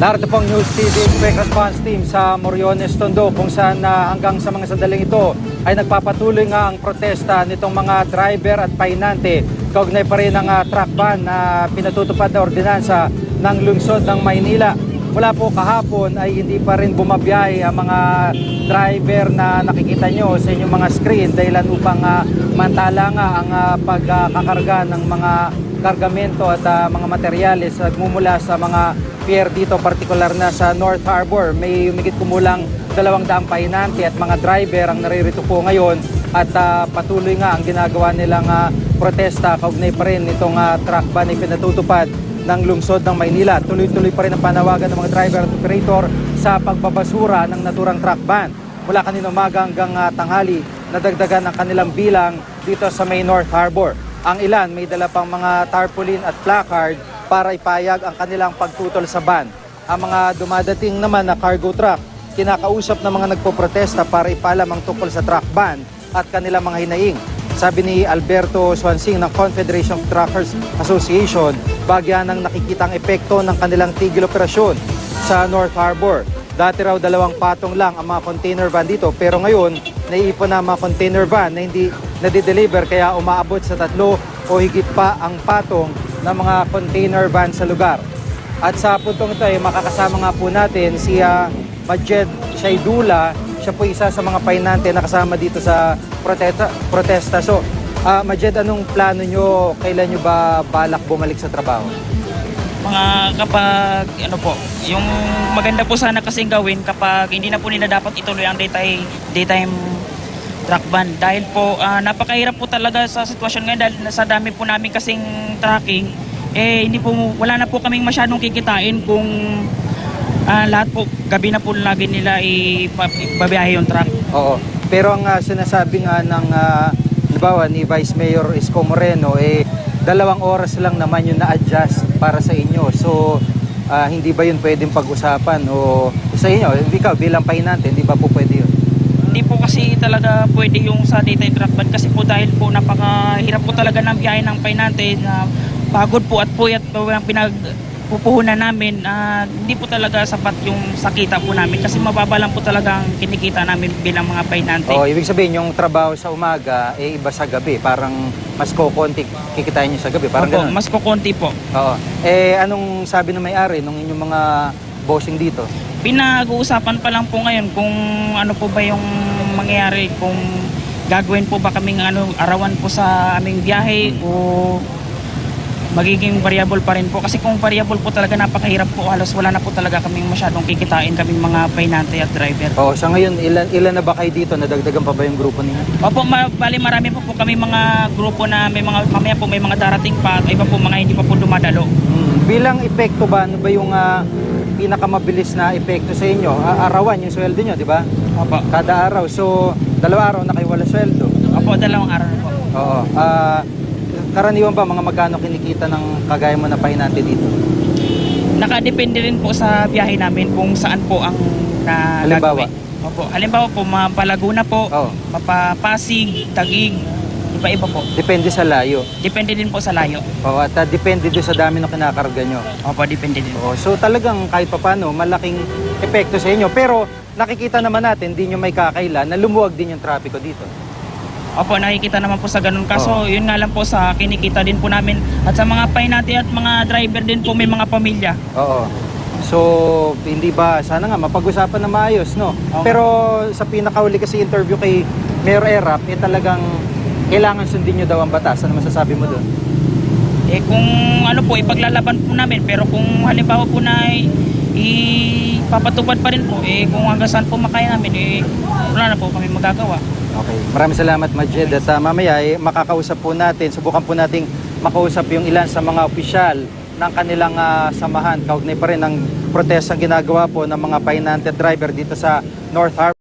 Narito pong News TV Quick Response Team sa Moriones, Tondo, kung saan hanggang sa mga sandaling ito ay nagpapatuloy nga ang protesta nitong mga driver at pahinante kaugnay pa rin ng truck ban na pinatutupad na ordinansa ng lungsod ng Maynila. Mula po kahapon ay hindi pa rin bumabiyahe ang mga driver na nakikita nyo sa inyong mga screen dahilan upang mantala nga ang pagkakarga ng mga kargamento at mga materyales nagmumula sa mga pier dito, partikular na sa North Harbor. May humigit kumulang 200 pahinante at mga driver ang naririto po ngayon at patuloy nga ang ginagawa nilang protesta kaugnay pa rin itong truck ban ay pinatutupad ng lungsod ng Maynila. Tuloy-tuloy pa rin ang panawagan ng mga driver at operator sa pagbabasura ng naturang truck ban. Mula kanina umaga hanggang tanghali, nadagdagan ang kanilang bilang dito sa may North Harbor. Ang ilan may dala pang mga tarpaulin at placard para ipayag ang kanilang pagtutol sa ban. Ang mga dumadating naman na cargo truck, kinakausap ng mga nagpoprotesta para ipalam ang tungkol sa truck ban at kanilang mga hinaing. Sabi ni Alberto Swansing ng Confederation of Truckers Association, bagyan ng nakikitang epekto ng kanilang tigil operasyon sa North Harbor. Dati raw 2 patong lang ang mga container van dito, pero ngayon naiipon na mga container van na hindi nadideliver kaya umaabot sa 3 o higit pa ang patong ng mga container van sa lugar. At sa puntong ito ay makakasama nga po natin si Majed Shaidula. Siya po isa sa mga pahinante na kasama dito sa protesta. So, Majed, anong plano nyo? Kailan nyo ba balak bumalik sa trabaho? Mga kapag yung maganda po sana kasing gawin kapag hindi na po nila dapat ituloy ang daytime truck ban. Dahil po napakahirap po talaga sa sitwasyon ngayon dahil sa dami po namin kasing tracking, wala na po kaming masyadong kikitain kung lahat po gabi na po lagi nila ibabiyahe yung truck. Oo. Pero ang sinasabi nga ng halimbawa ni Vice Mayor Isko Moreno 2 oras lang naman yung na-adjust para sa inyo. So hindi ba yun pwedeng pag-usapan o sa inyo, ikaw bilang pahinante, hindi ba po pwede yun? Hindi po kasi talaga pwede yung sa daytime truck ban kasi po dahil po napakahirap po talaga ng biyahe ng pahinante na pagod po at puyat po ang pinagpupuhunan namin. Hindi po talaga sapat yung sakita po namin kasi mababa lang po talaga ang kinikita namin bilang mga pahinante. Oh, ibig sabihin yung trabaho sa umaga iba sa gabi, parang mas kukunti kikitain nyo sa gabi, parang ganun. Mas kukunti po. Oo. Anong sabi ng may-ari nung inyong mga bossing dito? Pinag-uusapan pa lang po ngayon kung ano po ba yung mangyayari, kung gagawin po ba kaming arawan po sa aming biyahe o magiging variable pa rin po. Kasi kung variable po talaga napakahirap po, halos wala na po talaga kaming masyadong kikitain kaming mga pahinante at driver. Oo, sa ngayon ilan na ba kayo dito? Nadagdagan pa ba yung grupo ninyo? Opo, bali marami po kami mga grupo na may mga mamaya po may mga darating pa at iba po mga hindi pa po dumadalo. Bilang epekto ba, ano ba yung pinakamabilis na epekto sa inyo? Arawan yung sweldo nyo, di ba? Opo. Kada araw. So, 2 araw na kayo wala sweldo. Opo, 2 araw po. Oo. Karaniwan ba mga magkano kinikita ng kagaya mo na pahinante dito? Nakadepende rin po sa biyahe namin kung saan po ang Halimbawa? Opo. Halimbawa po, Mapalaguna po, Mapapasig, Taguig, iba-iba po. Depende sa layo. Depende din po sa layo. Oo, at depende din sa dami ng kinakarga nyo. Opo, depende din. Oo, so talagang kahit papano, malaking epekto sa inyo. Pero nakikita naman natin, di nyo may kakaila na lumuwag din yung trapiko dito. Opo, nakikita naman po sa ganun. Kaso yun nga lang po sa kinikita din po namin. At sa mga pahinante at mga driver din po may mga pamilya. Oo. So, hindi ba, sana nga mapag-usapan na maayos, no? Okay. Pero sa pinakauli kasi interview kay Mayor Erap, talagang kailangan sundin nyo daw ang batas. Ano masasabi mo doon? Kung ano po, ipaglalaban po namin. Pero kung halimbawa po na ipapatupad pa rin po, kung hanggang saan po makaya namin, wala na po kami magagawa. Okay. Maraming salamat, Majed. At mamaya, makakausap po natin, subukan po nating makausap yung ilan sa mga opisyal ng kanilang samahan. Kaugnay pa rin ng protestang ginagawa po ng mga pahinante driver dito sa North Harbor.